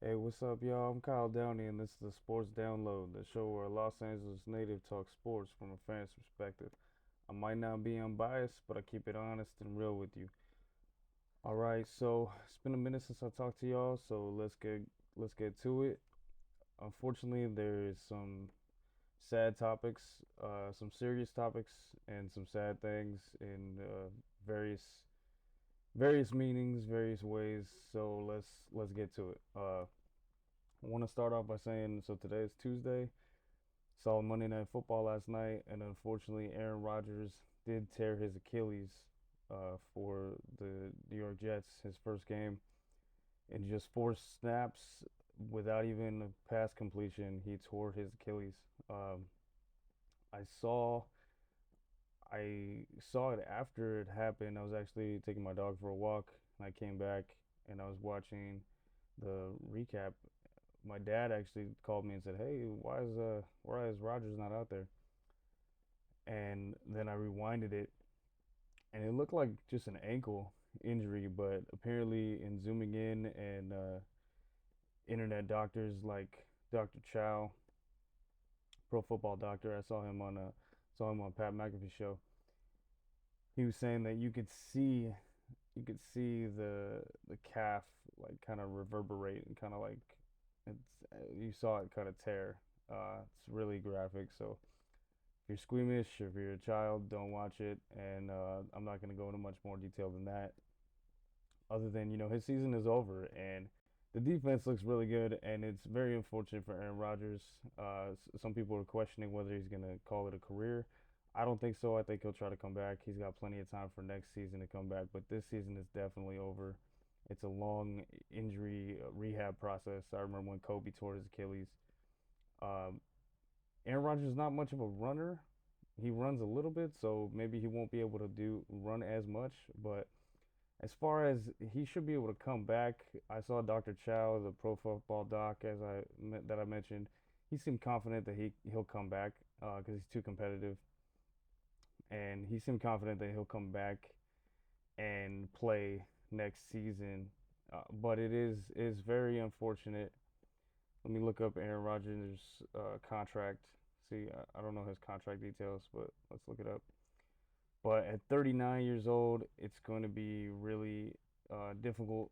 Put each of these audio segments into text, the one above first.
Hey, what's up, y'all? I'm Kyle Downey, and this is the Sports Download, the show where a Los Angeles native talks sports from a fan's perspective. I might not be unbiased, but I keep it honest and real with you. All right, so it's been a minute since I talked to y'all, so let's get to it. Unfortunately, there is some sad topics, some serious topics, and some sad things in various meanings, various ways. So let's get to it. I want to start off by saying, so today is Tuesday. Saw Monday Night Football last night, and unfortunately, Aaron Rodgers did tear his Achilles for the New York Jets, his first game. In just 4 snaps, without even a pass completion, he tore his Achilles. I saw I saw it after it happened. I was actually taking my dog for a walk, and I came back and I was watching the recap. My dad actually called me and said, "Hey, why is Rodgers not out there?" And then I rewinded it, and it looked like just an ankle injury, but apparently in zooming in and internet doctors like Dr. Chow, Pro Football Doctor, I saw him on Pat McAfee's show. He was saying that you could see the calf like kind of reverberate and kind of like you saw it kind of tear. It's really graphic, so if you're squeamish or if you're a child, don't watch it. And I'm not going to go into much more detail than that. Other than his season is over, and the defense looks really good, and it's very unfortunate for Aaron Rodgers. Some people are questioning whether he's going to call it a career. I don't think so. I think he'll try to come back. He's got plenty of time for next season to come back, but this season is definitely over. It's a long injury rehab process. I remember when Kobe tore his Achilles. Um, Aaron Rodgers is not much of a runner. He runs a little bit, so maybe he won't be able to do run as much. But as far as he should be able to come back, I saw Dr. Chow, the Pro Football Doc, that I mentioned. He seemed confident that he'll come back because he's too competitive, and he seemed confident that he'll come back and play next season. But it is very unfortunate. Let me look up Aaron Rodgers' contract. See, I don't know his contract details, but let's look it up. But at 39 years old, it's going to be really difficult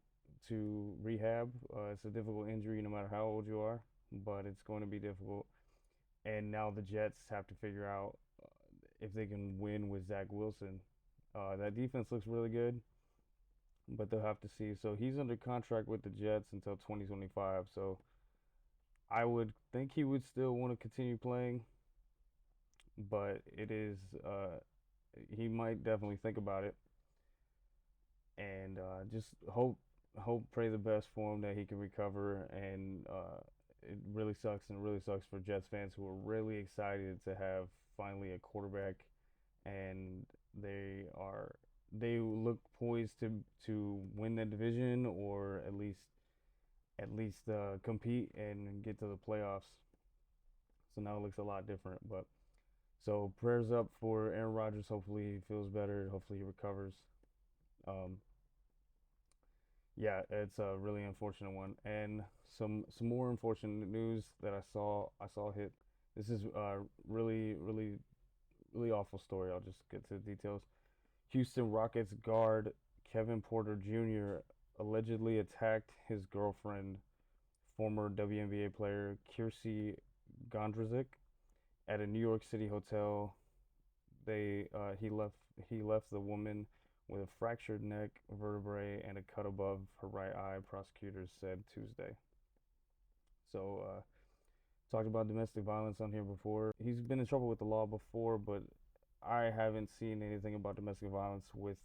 to rehab. It's a difficult injury no matter how old you are, but it's going to be difficult. And now the Jets have to figure out if they can win with Zach Wilson. That defense looks really good, but they'll have to see. So he's under contract with the Jets until 2025. So I would think he would still want to continue playing, but he might definitely think about it, and just hope, pray the best for him that he can recover. And it really sucks, and it really sucks for Jets fans who are really excited to have finally a quarterback, and they look poised to win the division, or at least compete and get to the playoffs. So now it looks a lot different, but so prayers up for Aaron Rodgers. Hopefully he feels better. Hopefully he recovers. Um, yeah, it's a really unfortunate one, and some more unfortunate news that I saw hit. This is really awful story. I'll just get to the details. Houston Rockets guard Kevin Porter Jr. allegedly attacked his girlfriend, former WNBA player Kiersey Gondrezick, at a New York City hotel. They he left the woman with a fractured neck vertebrae and a cut above her right eye, prosecutors said Tuesday. So talked about domestic violence on here before. He's been in trouble with the law before, but I haven't seen anything about domestic violence with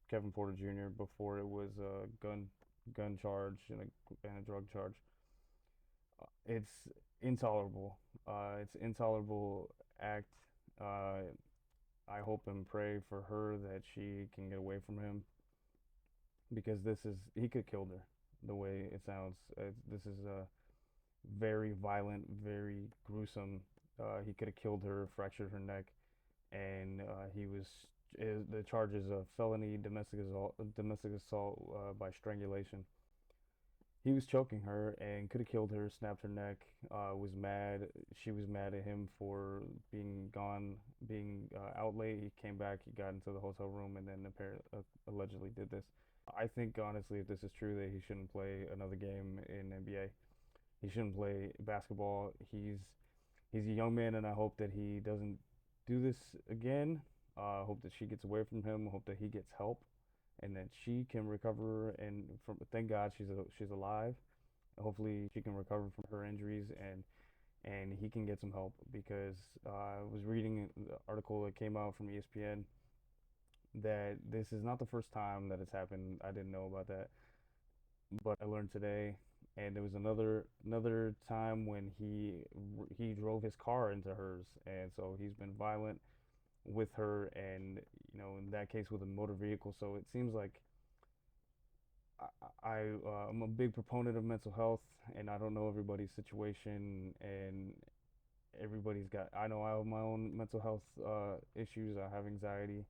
Kevin Porter Jr. before it was a gun charge and a drug charge. It's intolerable. It's intolerable act. Uh, I hope and pray for her that she can get away from him, because he could kill her the way it sounds. This is very violent, very gruesome. He could have killed her, fractured her neck, and the charges of felony domestic assault by strangulation. He was choking her and could have killed her, snapped her neck. Was mad. She was mad at him for being gone, being out late. He came back. He got into the hotel room and then apparently allegedly did this. I think honestly, if this is true, that he shouldn't play another game in NBA. He shouldn't play basketball. He's a young man, and I hope that he doesn't do this again. I hope that she gets away from him. I hope that he gets help, and that she can recover. And from thank God she's alive. Hopefully she can recover from her injuries and he can get some help because I was reading the article that came out from ESPN that this is not the first time that it's happened. I didn't know about that, but I learned today. And there was another time when he drove his car into hers, and so he's been violent with her, and in that case with a motor vehicle. So it seems like I'm a big proponent of mental health, and I don't know everybody's situation, and everybody's got. I know I have my own mental health issues. I have anxiety,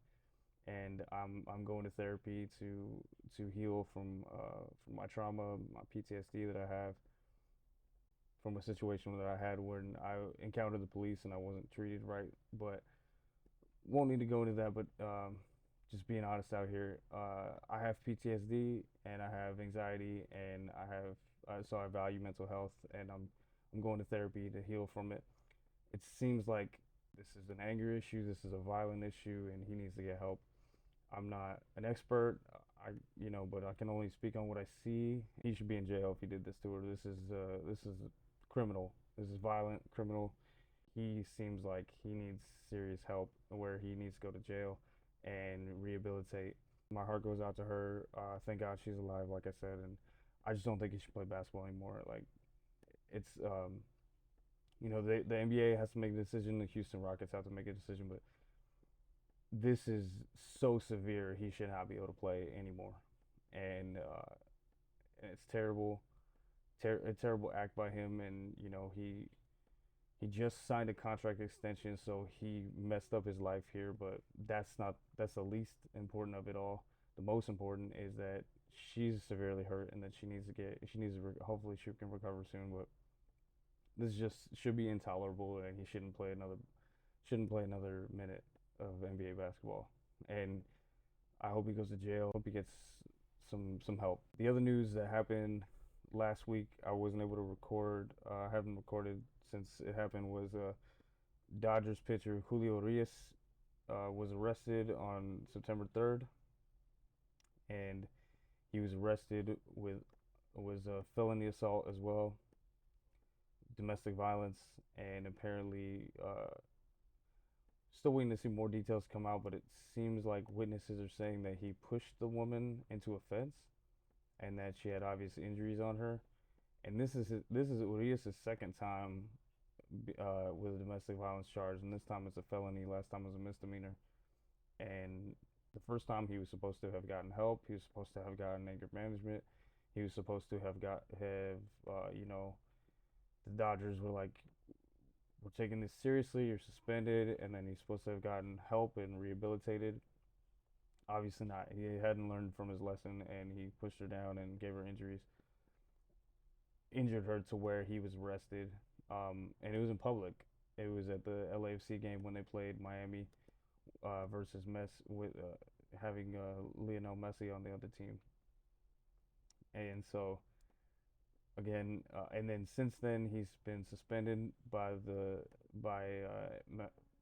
and I'm going to therapy to heal from my trauma, my PTSD that I have from a situation that I had when I encountered the police and I wasn't treated right. But won't need to go into that. But just being honest out here, I have PTSD and I have anxiety and I have so I value mental health and I'm going to therapy to heal from it. It seems like this is an anger issue, this is a violent issue, and he needs to get help. I'm not an expert, but I can only speak on what I see. He should be in jail if he did this to her. This is criminal. This is violent, criminal. He seems like he needs serious help where he needs to go to jail and rehabilitate. My heart goes out to her. Thank God she's alive, like I said, and I just don't think he should play basketball anymore. Like it's, the NBA has to make a decision. The Houston Rockets have to make a decision, but this is so severe. He should not be able to play anymore, and it's terrible. A terrible act by him, and he just signed a contract extension, so he messed up his life here, but that's the least important of it all. The most important is that she's severely hurt and that hopefully she can recover soon, but this just should be intolerable and he shouldn't play another minute of NBA basketball. And I hope he goes to jail. Hope he gets some help. The other news that happened last week, I wasn't able to record. I haven't recorded since it happened. Was Dodgers pitcher Julio Urias was arrested on September 3rd, and he was arrested with was a felony assault as well, domestic violence, and apparently still waiting to see more details come out. But it seems like witnesses are saying that he pushed the woman into a fence and that she had obvious injuries on her. And this is Urias' second time with a domestic violence charge, and this time it's a felony. Last time was a misdemeanor. And the first time he was supposed to have gotten help. He was supposed to have gotten anger management. He was supposed to have the Dodgers were like, we're taking this seriously. You're suspended, and then he's supposed to have gotten help and rehabilitated. Obviously not. He hadn't learned from his lesson, and he pushed her down and gave her injured her to where he was arrested. And it was in public. It was at the LAFC game when they played Miami versus Messi with having Lionel Messi on the other team. And so again, and then since then he's been suspended by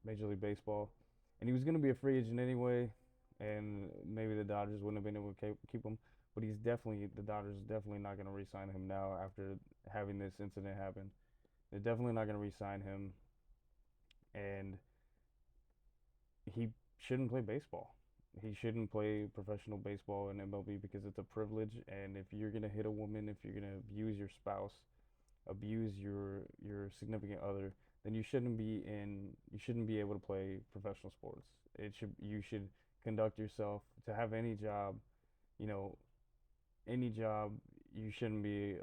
Major League Baseball, and he was going to be a free agent anyway, and maybe the Dodgers wouldn't have been able to keep him. But the Dodgers are definitely not going to re-sign him now after having this incident happen. They're definitely not going to re-sign him, and he shouldn't play baseball. He shouldn't play professional baseball in MLB because it's a privilege. And if you're gonna hit a woman, if you're gonna abuse your spouse, abuse your significant other, then you shouldn't be able to play professional sports. You should conduct yourself to have any job, you know, any job. You shouldn't be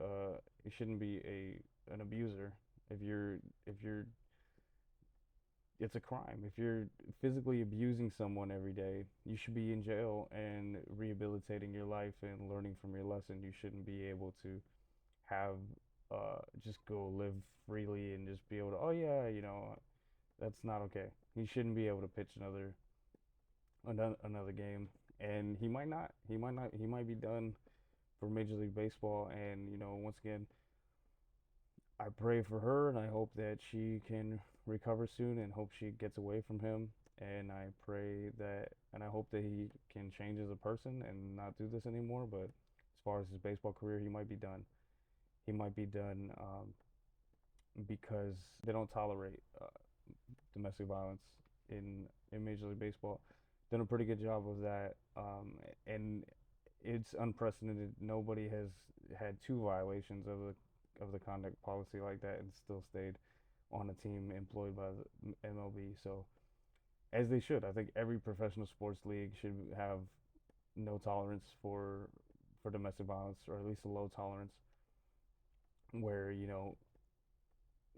an abuser. If you're it's a crime. If you're physically abusing someone every day, you should be in jail and rehabilitating your life and learning from your lesson. You shouldn't be able to have just go live freely and just be able to, oh yeah, that's not okay. He shouldn't be able to pitch another game, and he might not. He might not. He might be done for Major League Baseball. And once again, I pray for her, and I hope that she can recover soon, and hope she gets away from him. And I pray that, and I hope that he can change as a person and not do this anymore. But as far as his baseball career, he might be done. He might be done because they don't tolerate domestic violence in Major League Baseball. Done a pretty good job of that, and it's unprecedented. Nobody has had two violations of the conduct policy like that and still stayed on a team employed by the MLB. So as they should, I think every professional sports league should have no tolerance for domestic violence, or at least a low tolerance, where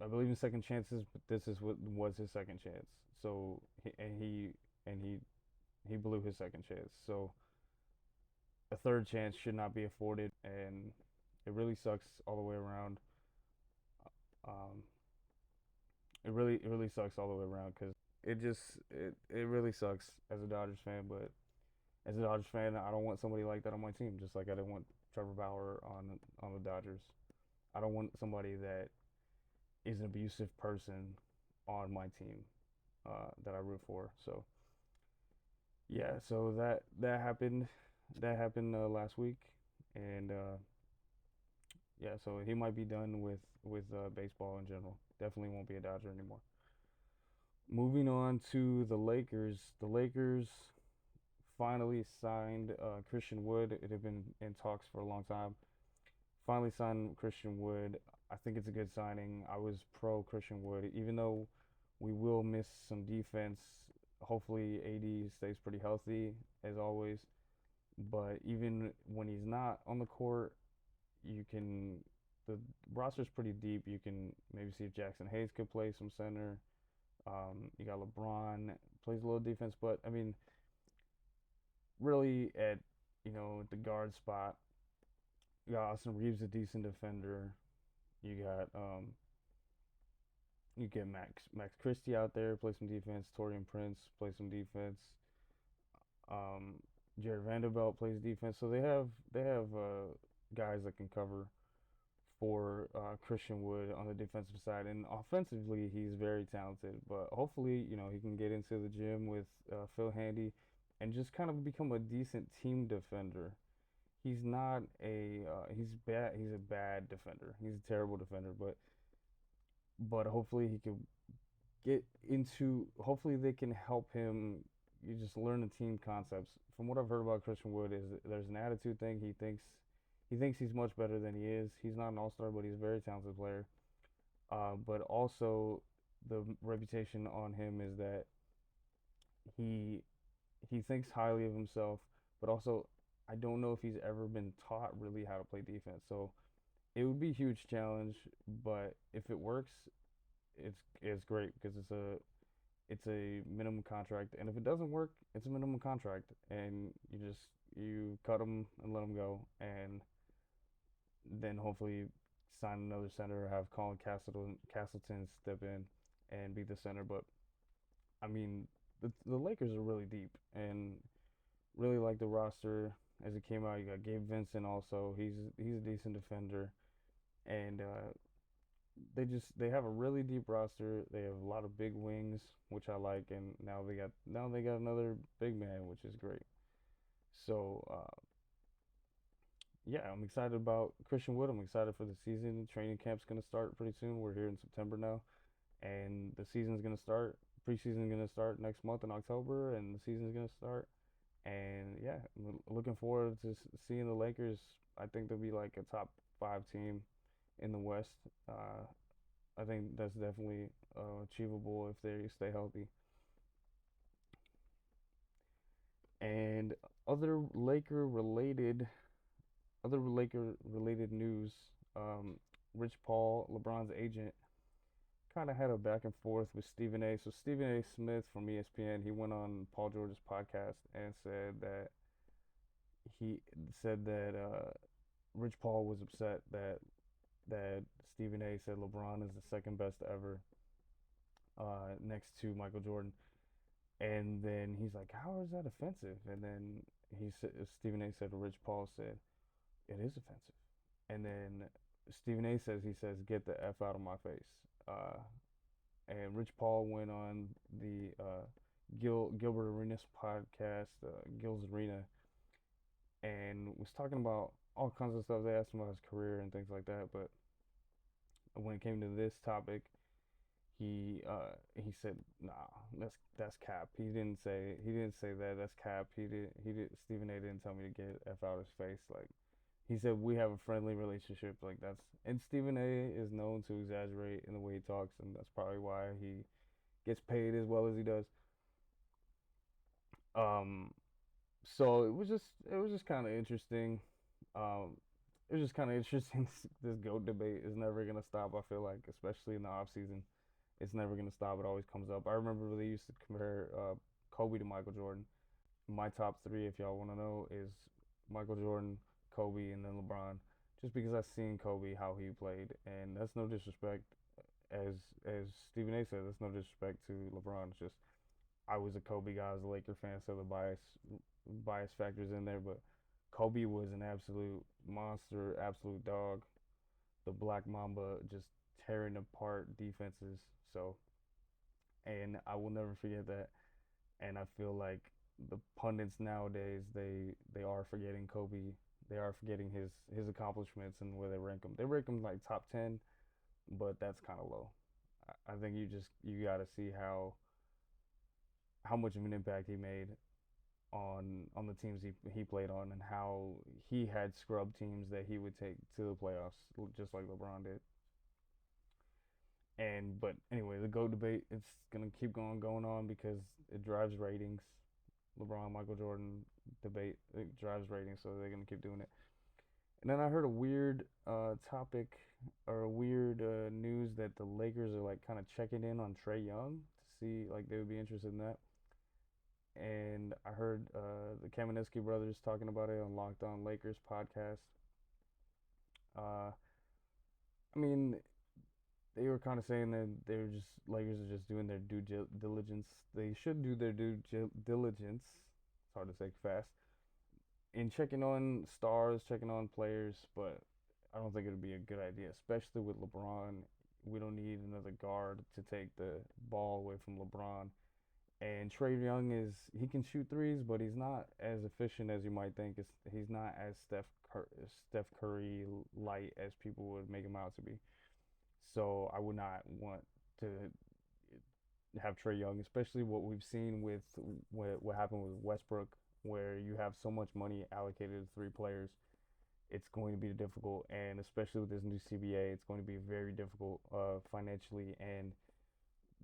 I believe in second chances, but this is what was his second chance. So he blew his second chance. So a third chance should not be afforded, and it really sucks all the way around. Um, it really sucks all the way around because it really sucks as a Dodgers fan. But as a Dodgers fan, I don't want somebody like that on my team. Just like I didn't want Trevor Bauer on the Dodgers. I don't want somebody that is an abusive person on my team that I root for. So yeah, so that happened. That happened last week, and yeah, so he might be done with baseball in general. Definitely won't be a Dodger anymore. Moving on to the Lakers. The Lakers finally signed Christian Wood. It had been in talks for a long time. Finally signed Christian Wood. I think it's a good signing. I was pro Christian Wood, even though we will miss some defense. Hopefully, AD stays pretty healthy as always. But even when he's not on the court, you can the roster's pretty deep. You can maybe see if Jackson Hayes could play some center. You got LeBron plays a little defense, but I mean, really at the guard spot, you got Austin Reeves, a decent defender. You got you get Max Christie out there, play some defense. Torian Prince play some defense. Um, Jared Vanderbilt plays defense, so they have guys that can cover for Christian Wood on the defensive side, and offensively he's very talented. But hopefully, he can get into the gym with Phil Handy and just kind of become a decent team defender. He's not a he's bad. He's a bad defender. He's a terrible defender, but hopefully he can get into. Hopefully they can help him. You just learn the team concepts. From what I've heard about Christian Wood, is there's an attitude thing. He thinks he's much better than he is. He's not an all-star, but he's a very talented player. But also the reputation on him is that he he thinks highly of himself, but also I don't know if he's ever been taught really how to play defense. So it would be a huge challenge, but if it works, it's great because it's a minimum contract, and if it doesn't work, it's a minimum contract, and you cut him and let him go, and then hopefully sign another center or have Colin Castleton step in and be the center. But I mean, the Lakers are really deep and really like the roster as it came out. You got Gabe Vincent also. He's a decent defender, and they have a really deep roster. They have a lot of big wings, which I like, and now they got another big man, which is great. So yeah, I'm excited about Christian Wood. I'm excited for the season. Training camp's gonna start pretty soon. We're here in September now, and the season's gonna start. Preseason's gonna start next month in October, and the season's gonna start. And yeah, I'm looking forward to seeing the Lakers. I think they'll be like a top five team in the West. I think that's definitely achievable if they stay healthy. And other Laker related news. Um, Rich Paul, LeBron's agent, kind of had a back and forth with Stephen A. So Stephen A. Smith from ESPN, he went on Paul George's podcast and he said that Rich Paul was upset that that Stephen A said LeBron is the second best ever, next to Michael Jordan. And then he's like, "How is that offensive?" And then he said, Stephen A said, Rich Paul said, "It is offensive." And then Stephen A says, he says, "Get the F out of my face." And Rich Paul went on the Gilbert Arenas podcast, Gil's Arena, and was talking about all kinds of stuff. They asked him about his career and things like that. But when it came to this topic, he said, "Nah, that's cap." He didn't say that. That's cap. He did. Stephen A. didn't tell me to get F out of his face. Like he said, we have a friendly relationship. Like that's and Stephen A. is known to exaggerate in the way he talks, and that's probably why he gets paid as well as he does. Um, so it was just kind of interesting. Um, it was just kind of interesting. This GOAT debate is never gonna stop. I feel like, especially in the off season, it's never gonna stop. It always comes up. I remember they used to compare Kobe to Michael Jordan. My top three, if y'all want to know, is Michael Jordan, Kobe, and then LeBron. Just because I've seen Kobe how he played, and that's no disrespect, as Stephen A. said, that's no disrespect to LeBron. It's just I was a Kobe guy, I was a Laker fan, so the bias factors in there. But Kobe was an absolute monster, absolute dog. The Black Mamba just tearing apart defenses. So, and I will never forget that. And I feel like the pundits nowadays they are forgetting Kobe. They are forgetting his accomplishments and where they rank him. They rank him like top 10, but that's kind of low. I think you got to see how much of an impact he made on the teams he played on, and how he had scrub teams that he would take to the playoffs just like LeBron did. And but anyway, the GOAT debate, it's gonna keep going on because it drives ratings. LeBron Michael Jordan debate, it drives ratings, so they're gonna keep doing it. And then I heard a weird topic, or a weird news that the Lakers are like kind of checking in on Trey Young to see, like, they would be interested in that. And I heard the Kamenetsky brothers talking about it on Locked On Lakers podcast. Uh, I mean, they were kind of saying that they were just Lakers are just doing their due diligence. They should do their due diligence. It's hard to say fast. In checking on stars, checking on players, but I don't think it would be a good idea, especially with LeBron. We don't need another guard to take the ball away from LeBron. And Trey Young he can shoot threes, but he's not as efficient as you might think. He's not as Steph Curry light as people would make him out to be. So I would not want to have Trey Young, especially what we've seen with what happened with Westbrook, where you have so much money allocated to three players. It's going to be difficult, and especially with this new CBA, it's going to be very difficult financially and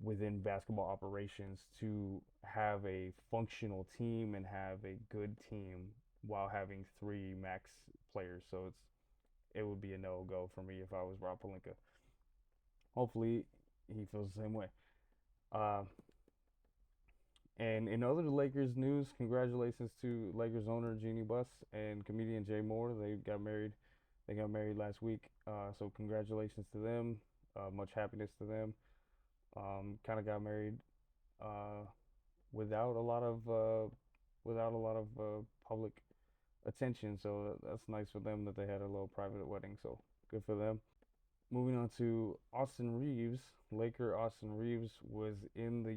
within basketball operations to have a functional team and have a good team while having three max players. So it would be a no go for me if I was Rob Pelinka. Hopefully, he feels the same way. Uh, and in other Lakers news, congratulations to Lakers owner Jeannie Buss and comedian Jay Moore. They got married. They got married last week. So congratulations to them. Much happiness to them. Kind of got married uh, without a lot of public attention. So that's nice for them that they had a little private wedding. So good for them. Moving on to Austin Reeves, Laker Austin Reeves was in the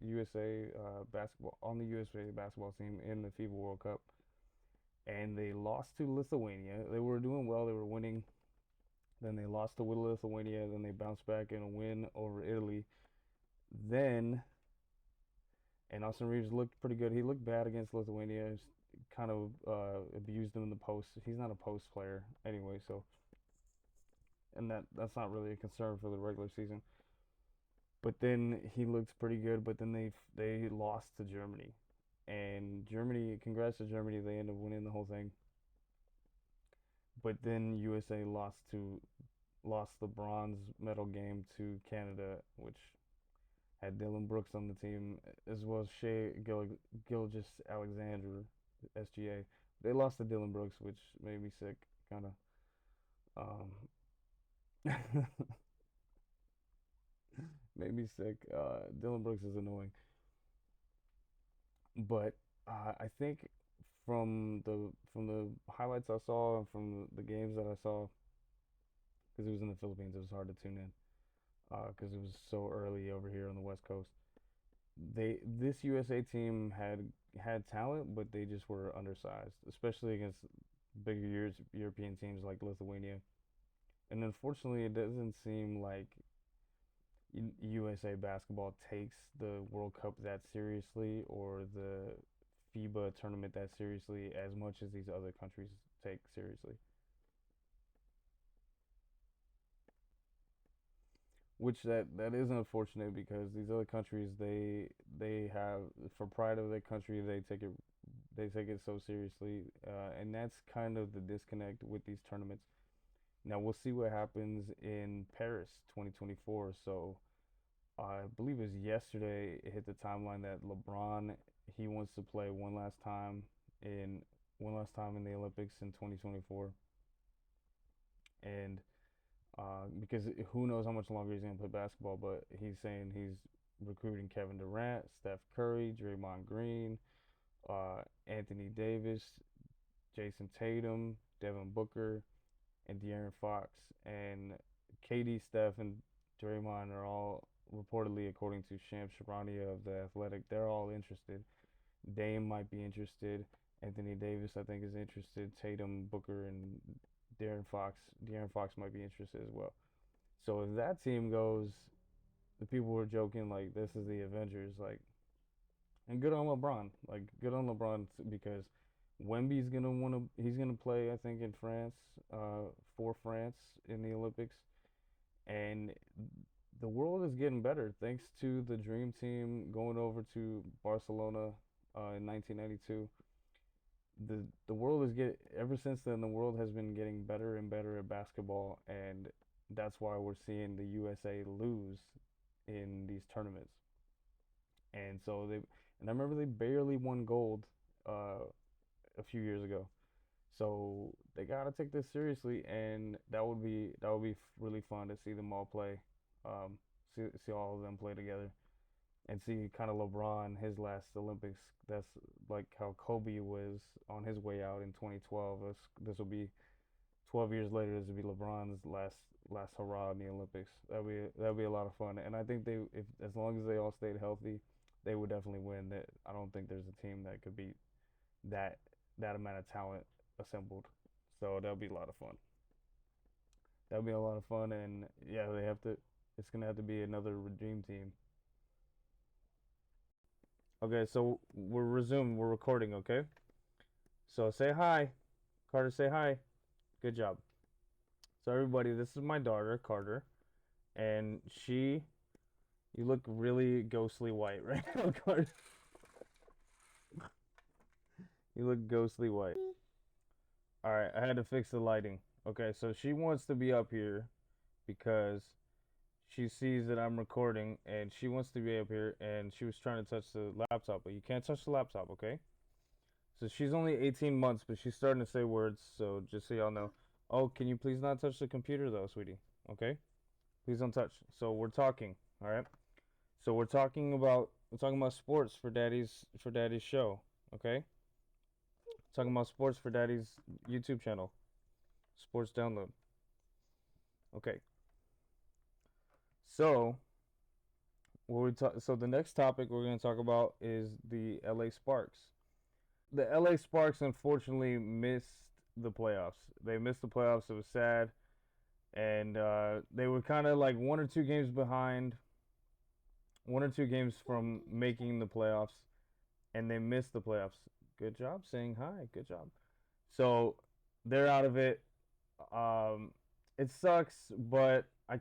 USA basketball on the USA basketball team in the FIBA World Cup, and they lost to Lithuania. They were doing well, they were winning. Then they lost to Lithuania. Then they bounced back in a win over Italy. Then and Austin Reeves looked pretty good. He looked bad against Lithuania. Kind of abused them in the post. He's not a post player anyway, so and that's not really a concern for the regular season. But then he looked pretty good. But then they lost to Germany, and Germany, congrats to Germany, they ended up winning the whole thing. But then USA lost the bronze medal game to Canada, which had Dylan Brooks on the team, as well as Gilgis Alexander, SGA. They lost to Dylan Brooks, which made me sick, kind of. Um, Made me sick. Dylan Brooks is annoying, but I think from the highlights I saw and from the games that I saw, because it was in the Philippines, it was hard to tune in because it was so early over here on the West Coast. This USA team had talent, but they just were undersized, especially against bigger European teams like Lithuania. And unfortunately, it doesn't seem like USA basketball takes the World Cup that seriously or the FIBA tournament that seriously as much as these other countries take seriously. Which that is unfortunate because these other countries they have for pride of their country they take it so seriously, and that's kind of the disconnect with these tournaments. Now we'll see what happens in Paris 2024. So I believe it was yesterday it hit the timeline that LeBron he wants to play in one last time in the Olympics in 2024, and because who knows how much longer he's gonna play basketball, but he's saying he's recruiting Kevin Durant, Steph Curry, Draymond Green, Anthony Davis, Jason Tatum, Devin Booker, and De'Aaron Fox, and KD, Steph, and Draymond are all reportedly, according to Shams Charania of the Athletic, they're all interested. Dame might be interested. Anthony Davis, I think, is interested. Tatum, Booker, and De'Aaron Fox. De'Aaron Fox might be interested as well. So if that team goes, the people were joking like this is the Avengers, like, and good on LeBron, like good on LeBron because Wemby's gonna he's gonna play I think in France, for France in the Olympics, and the world is getting better thanks to the Dream Team going over to Barcelona in 1992. The world is get ever since then the world has been getting better and better at basketball, and that's why we're seeing the USA lose in these tournaments. And so they and I remember they barely won gold uh, a few years ago. So they gotta take this seriously, and that would be really fun to see them all play, see all of them play together, and see kind of LeBron his last Olympics. That's like how Kobe was on his way out in 2012. This will be 12 years later. This will be LeBron's last hurrah in the Olympics. That'll be a lot of fun, and I think they if as long as they all stayed healthy, they would definitely win. That I don't think there's a team that could beat that that amount of talent assembled. So that'll be a lot of fun. That'll be a lot of fun, and yeah, they have to. It's gonna have to be another dream team. Okay, so we're resuming. We're recording. Okay, so say hi, Carter. Say hi. Good job. So everybody, this is my daughter, Carter, and she. You look really ghostly white right now, Carter. You look ghostly white. All right, I had to fix the lighting. Okay, so she wants to be up here because she sees that I'm recording and she wants to be up here and she was trying to touch the laptop, but you can't touch the laptop, okay? So she's only 18 months, but she's starting to say words, so just so y'all know. Oh, can you please not touch the computer though, sweetie? Okay? Please don't touch. So we're talking, all right? So we're talking about sports for daddy's show, okay? Talking about sports for daddy's YouTube channel. Sports download. Okay. So, so the next topic we're going to talk about is the LA Sparks. The LA Sparks unfortunately missed the playoffs. They missed the playoffs. It was sad, and they were kind of like one or two games from making the playoffs, and they missed the playoffs. Good job saying hi. Good job. So they're out of it. Um, it sucks, but I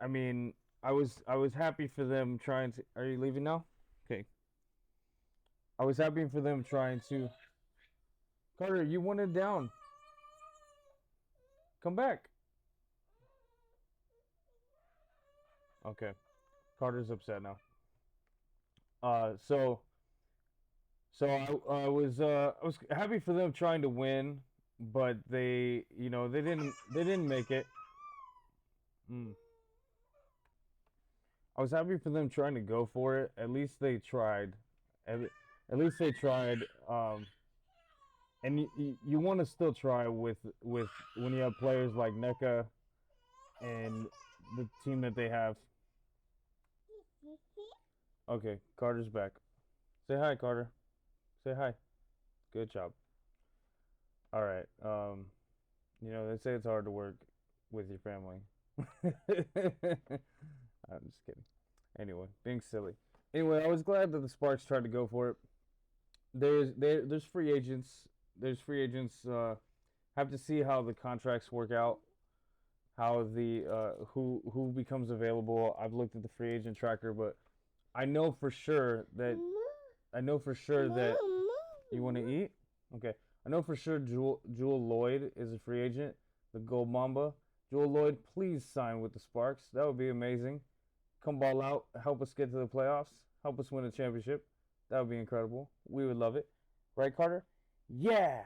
mean, I was happy for them trying to. Are you leaving now? Okay. I was happy for them trying to. Carter, you wanted down. Come back. Okay. Carter's upset now. So I was happy for them trying to win. but they didn't make it. Mm. I was happy for them trying to go for it. At least they tried. At, at least they tried. And you want to still try with when you have players like NECA and the team that they have. Okay, Carter's back. Say hi, Carter. Say hi. Good job. All right. They say it's hard to work with your family. I'm just kidding. Anyway, being silly. Anyway, I was glad that the Sparks tried to go for it. There's free agents. There's free agents. Have to see how the contracts work out. How the who becomes available. I've looked at the free agent tracker, but I know for sure that I know for sure that you want to eat. Okay, I know for sure Jewel Lloyd is a free agent. The Gold Mamba. Jewel Lloyd, please sign with the Sparks. That would be amazing. Come ball out, help us get to the playoffs, help us win a championship. That would be incredible. We would love it. Right, Carter? Yeah,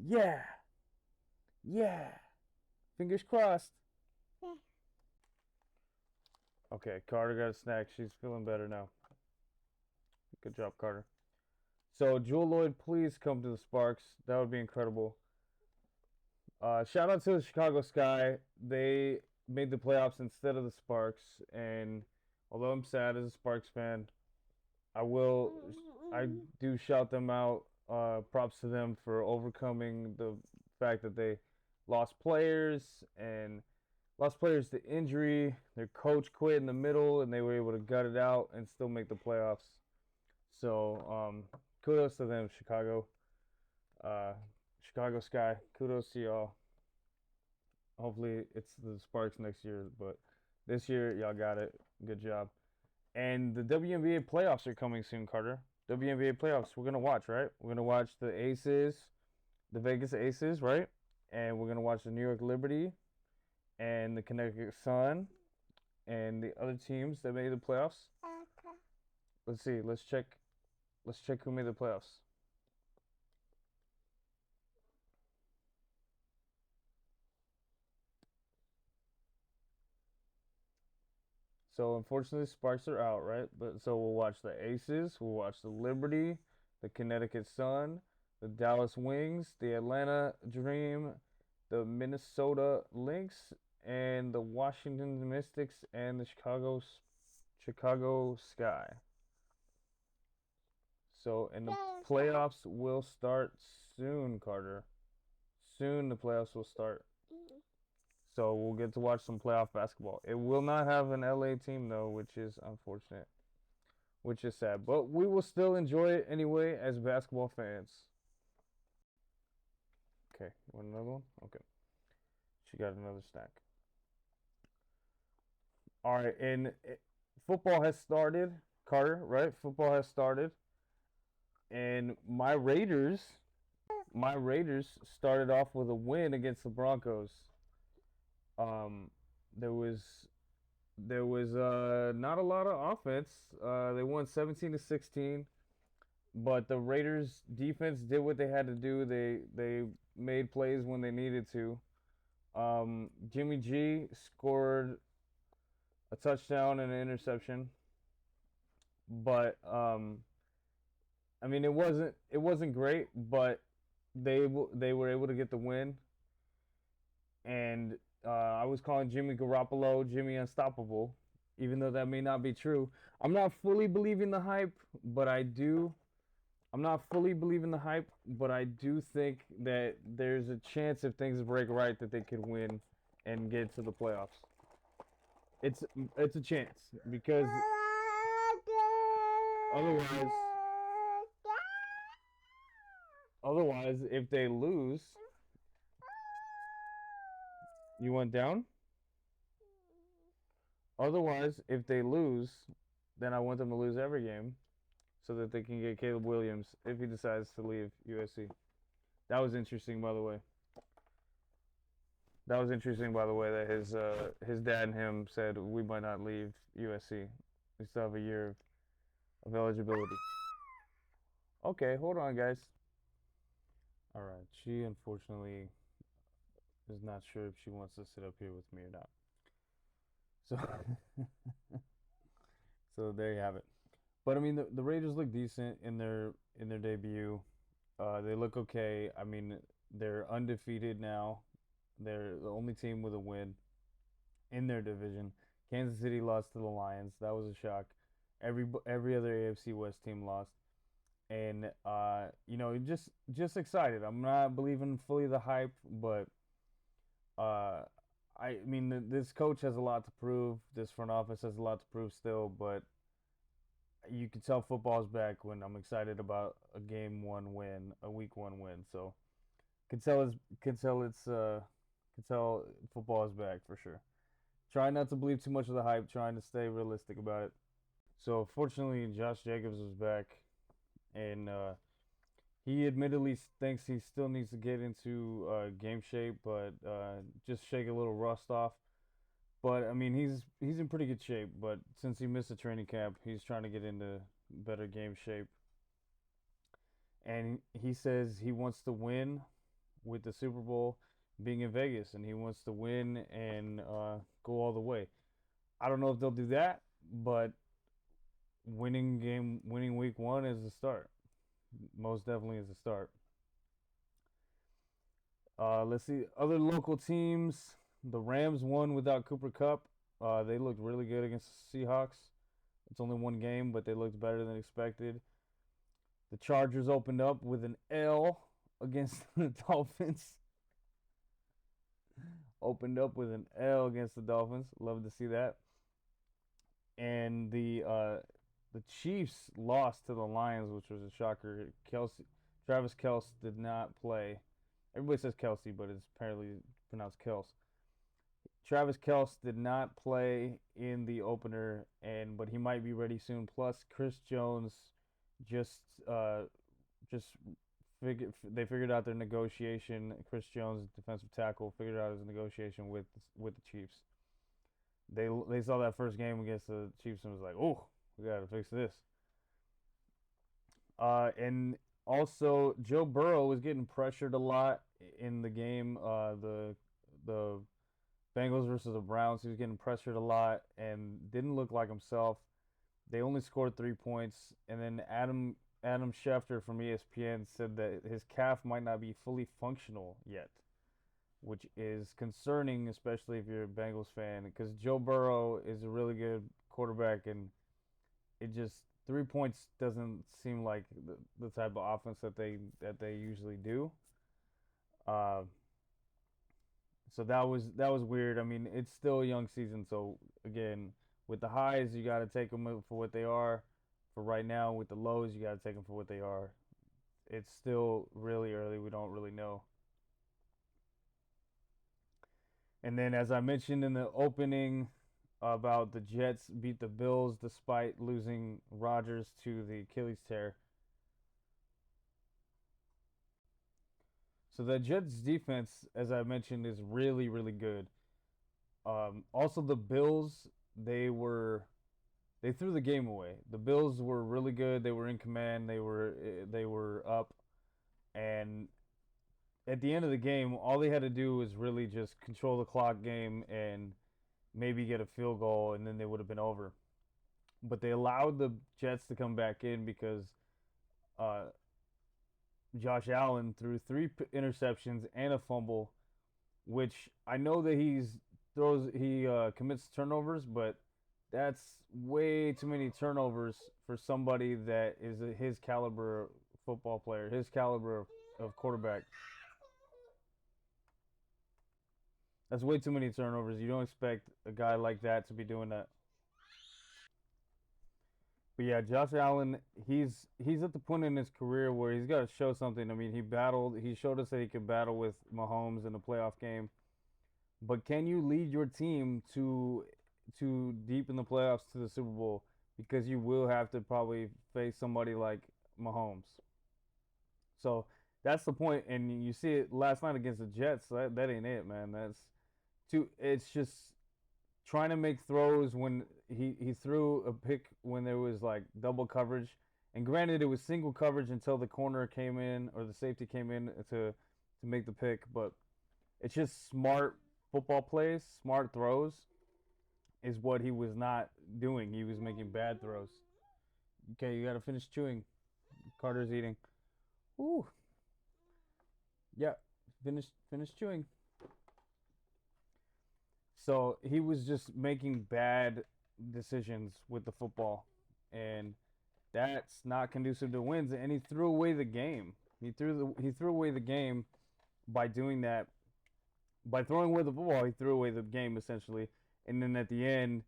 yeah, yeah. Fingers crossed. Okay, Carter got a snack. She's feeling better now. Good job, Carter. So, Jewel Lloyd, please come to the Sparks. That would be incredible. Shout out to the Chicago Sky. They made the playoffs instead of the Sparks. And although I'm sad as a Sparks fan, I will, I do shout them out. Props to them for overcoming the fact that they lost players and lost players to injury. Their coach quit in the middle, and they were able to gut it out and still make the playoffs. So kudos to them, Chicago. Uh, Chicago Sky. Kudos to y'all. Hopefully it's the Sparks next year, but this year y'all got it. Good job. And the WNBA playoffs are coming soon, Carter. WNBA playoffs. We're gonna watch, right? We're gonna watch the Aces, the Vegas Aces, right? And we're gonna watch the New York Liberty and the Connecticut Sun and the other teams that made the playoffs. Let's see. Let's check. Let's check who made the playoffs. So unfortunately, Sparks are out, right? But so we'll watch the Aces, we'll watch the Liberty, the Connecticut Sun, the Dallas Wings, the Atlanta Dream, the Minnesota Lynx, and the Washington Mystics and the Chicago Sky. So and the playoffs will start soon, Carter. Soon the playoffs will start. So we'll get to watch some playoff basketball. It will not have an LA team though, which is unfortunate, which is sad. But we will still enjoy it anyway as basketball fans. Okay, you want another one? Okay. She got another snack. All right, and football has started, Carter, right? Football has started. And my Raiders started off with a win against the Broncos. Um there was not a lot of offense. They won 17-16, but the Raiders defense did what they had to do. They made plays when they needed to. Jimmy G scored a touchdown and an interception, but I mean it wasn't great, but they were able to get the win. And I was calling Jimmy Garoppolo Jimmy Unstoppable, even though that may not be true. I'm not fully believing the hype, but I do. I'm not fully believing the hype, but I do think that there's a chance if things break right that they could win and get to the playoffs. It's it's a chance because otherwise otherwise if they lose, you went down. Otherwise, if they lose, then I want them to lose every game so that they can get Caleb Williams if he decides to leave USC. That was interesting, by the way. That was interesting, by the way, that his dad and him said we might not leave USC. We still have a year of eligibility. Okay, hold on, guys. All right. She unfortunately is not sure if she wants to sit up here with me or not. So, so there you have it. But I mean, the Raiders look decent in their debut. They look okay. I mean, they're undefeated now. They're the only team with a win in their division. Kansas City lost to the Lions. That was a shock. Every other AFC West team lost, and just excited. I'm not believing fully the hype, but uh, I mean this coach has a lot to prove. This front office has a lot to prove still, but you can tell football's back when I'm excited about a game one win, a week one win. So can tell it's can tell football is back for sure. Try not to believe too much of the hype. Trying to stay realistic about it. So fortunately, Josh Jacobs was back, and he admittedly thinks he still needs to get into game shape, but just shake a little rust off. But I mean, he's in pretty good shape. But since he missed a training camp, he's trying to get into better game shape. And he says he wants to win with the Super Bowl being in Vegas, and he wants to win and go all the way. I don't know if they'll do that, but winning week one is the start. Most definitely is the start. Let's see other local teams. The Rams won without Cooper Cup. They looked really good against the Seahawks. It's only one game, but they looked better than expected. The Chargers opened up with an L against the Dolphins. Opened up with an L against the Dolphins. Love to see that. And the Chiefs lost to the Lions, which was a shocker. Travis Kelce did not play. Everybody says Kelsey, but it's apparently pronounced Kels. Travis Kelce did not play in the opener, but he might be ready soon. Plus, Chris Jones just uh, just they figured out their negotiation. Chris Jones, defensive tackle, figured out his negotiation with the Chiefs. They saw that first game against the Chiefs and was like, oh, we got to fix this. And also Joe Burrow was getting pressured a lot in the game. The Bengals versus the Browns, he was getting pressured a lot and didn't look like himself. They only scored 3 points, and then Adam Schefter from ESPN said that his calf might not be fully functional yet, which is concerning, especially if you're a Bengals fan, because Joe Burrow is a really good quarterback, and it just 3 points doesn't seem like the type of offense that they usually do. Uh, so that was weird. I mean, it's still a young season, so again, with the highs, you got to take them for what they are. For right now, with the lows, you got to take them for what they are. It's still really early. We don't really know. And then, as I mentioned in the opening about the Jets beat the Bills despite losing Rodgers to the Achilles tear. So the Jets defense, as I mentioned, is really, really good. Also, the Bills, they threw the game away. The Bills were really good. They were in command. They were up, and at the end of the game, all they had to do was really just control the clock game and maybe get a field goal, and then they would have been over. But they allowed the Jets to come back in because uh, Josh Allen threw three interceptions and a fumble, which I know that he commits turnovers, but that's way too many turnovers for somebody that is his caliber football player, his caliber of quarterback. That's way too many turnovers. You don't expect a guy like that to be doing that. But yeah, Josh Allen, he's at the point in his career where he's got to show something. I mean, he showed us that he could battle with Mahomes in a playoff game. But can you lead your team to deep in the playoffs to the Super Bowl? Because you will have to probably face somebody like Mahomes. So that's the point, and you see it last night against the Jets. That ain't it, man. That's too. It's just trying to make throws when he threw a pick when there was like double coverage, And granted, it was single coverage until the corner came in or the safety came in to make the pick. But it's just smart football plays, smart throws is what he was not doing. He was making bad throws. Okay, you gotta finish chewing. Carter's eating. Ooh, yeah, finish chewing. So he was just making bad decisions with the football, and that's not conducive to wins. And he threw away the game. He threw away the game by doing that. By throwing away the football, he threw away the game essentially. And then at the end,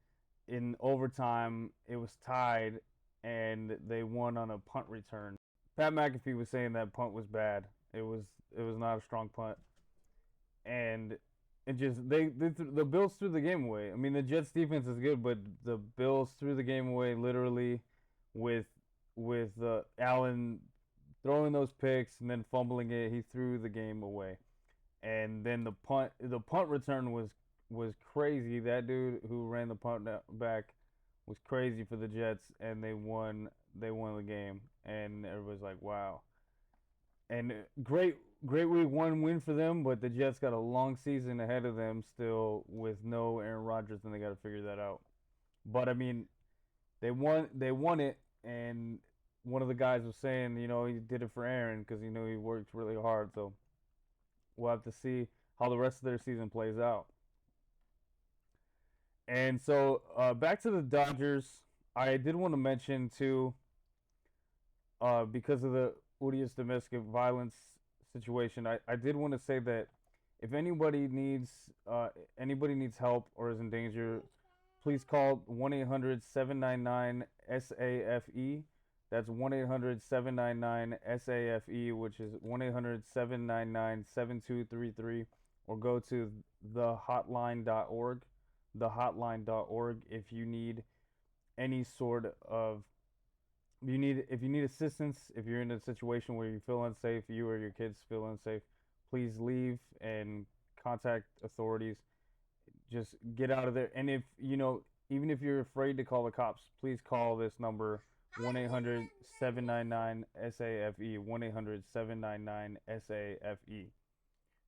in overtime, it was tied, and they won on a punt return. Pat McAfee was saying that punt was bad. It was not a strong punt, and it just the Bills threw the game away. I mean, the Jets defense is good, but the Bills threw the game away literally with Allen throwing those picks and then fumbling it. He threw the game away, and then the punt return was crazy. That dude who ran the punt back was crazy for the Jets, and they won. They won the game, and everybody's like, "Wow!" And great week one win for them, but the Jets got a long season ahead of them still with no Aaron Rodgers, and they got to figure that out. But I mean, they won it, and one of the guys was saying, he did it for Aaron because he worked really hard. So we'll have to see how the rest of their season plays out. And so back to the Dodgers, I did want to mention too, because of the Urias domestic violence situation, I did want to say that if anybody needs help or is in danger, please call 1-800-799-SAFE. That's 1-800-799-SAFE, which is 1-800-799-7233, or go to thehotline.org, thehotline.org if you need any sort of if you need assistance, if you're in a situation where you feel unsafe, you or your kids feel unsafe, please leave and contact authorities. Just get out of there. And if even if you're afraid to call the cops, please call this number, 1-800-799-SAFE, 1-800-799-SAFE.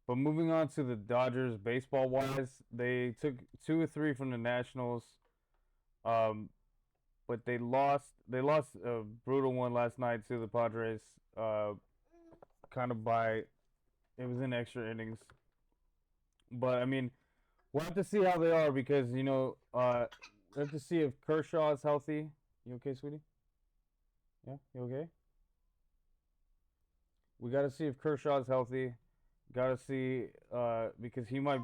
But moving on to the Dodgers baseball wise, they took 2 or 3 from the Nationals. But they lost a brutal one last night to the Padres, kind of by, it was in extra innings. But I mean, we'll have to see how they are because we have to see if Kershaw is healthy. You okay, sweetie? Yeah, you okay? We got to see if Kershaw is healthy. Got to see because he might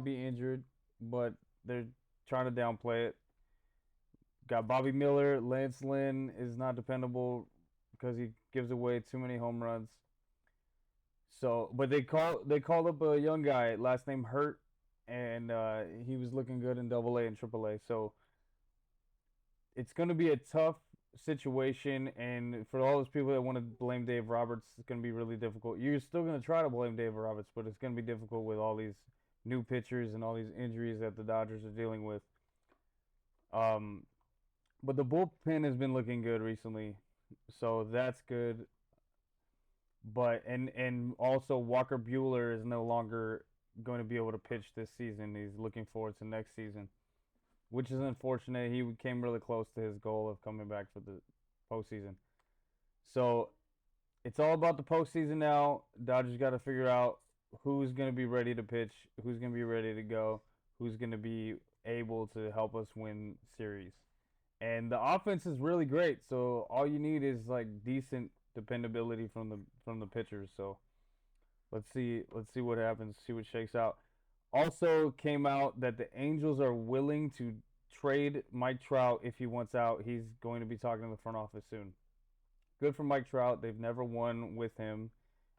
be injured, but they're trying to downplay it. Got Bobby Miller. Lance Lynn is not dependable because he gives away too many home runs. So, but they called up a young guy, last name Hurt, and he was looking good in Double A and Triple A. So it's going to be a tough situation, and for all those people that want to blame Dave Roberts, it's going to be really difficult. You're still going to try to blame Dave Roberts, but it's going to be difficult with all these new pitchers and all these injuries that the Dodgers are dealing with. But the bullpen has been looking good recently, so that's good. But and also Walker Buehler is no longer going to be able to pitch this season. He's looking forward to next season, which is unfortunate. He came really close to his goal of coming back for the postseason. So it's all about the postseason now. Dodgers got to figure out who's going to be ready to pitch, who's going to be ready to go, who's going to be able to help us win series. And the offense is really great. So all you need is like decent dependability from the pitchers. So let's see what happens, see what shakes out. Also came out that the Angels are willing to trade Mike Trout if he wants out. He's going to be talking to the front office soon. Good for Mike Trout. They've never won with him,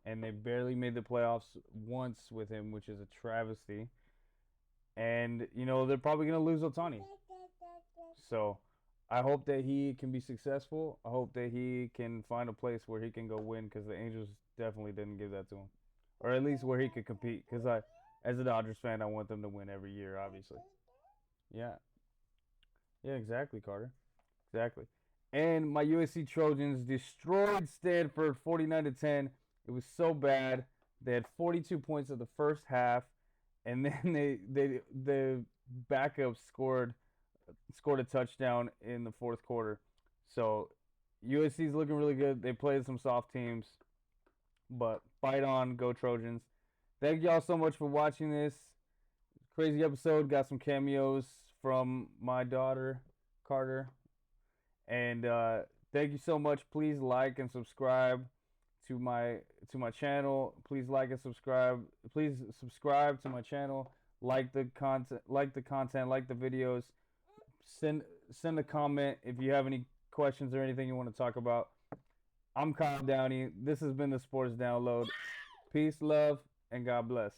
and they barely made the playoffs once with him, which is a travesty. And they're probably going to lose Otani. So I hope that he can be successful. I hope that he can find a place where he can go win because the Angels definitely didn't give that to him. Or at least where he could compete. Because as a Dodgers fan, I want them to win every year, obviously. Yeah. Yeah, exactly, Carter. Exactly. And my USC Trojans destroyed Stanford 49-10. It was so bad. They had 42 points in the first half, and then the backup scored a touchdown in the fourth quarter. So USC's looking really good. They played some soft teams, but fight on, go Trojans. Thank y'all so much for watching this crazy episode. Got some cameos from my daughter, Carter. And thank you so much. Please like and subscribe to my channel. Please like and subscribe. Please subscribe to my channel. Like the content, like the videos. Send a comment if you have any questions or anything you want to talk about. I'm Kyle Downey. This has been the Sports Download. Peace, love, and God bless.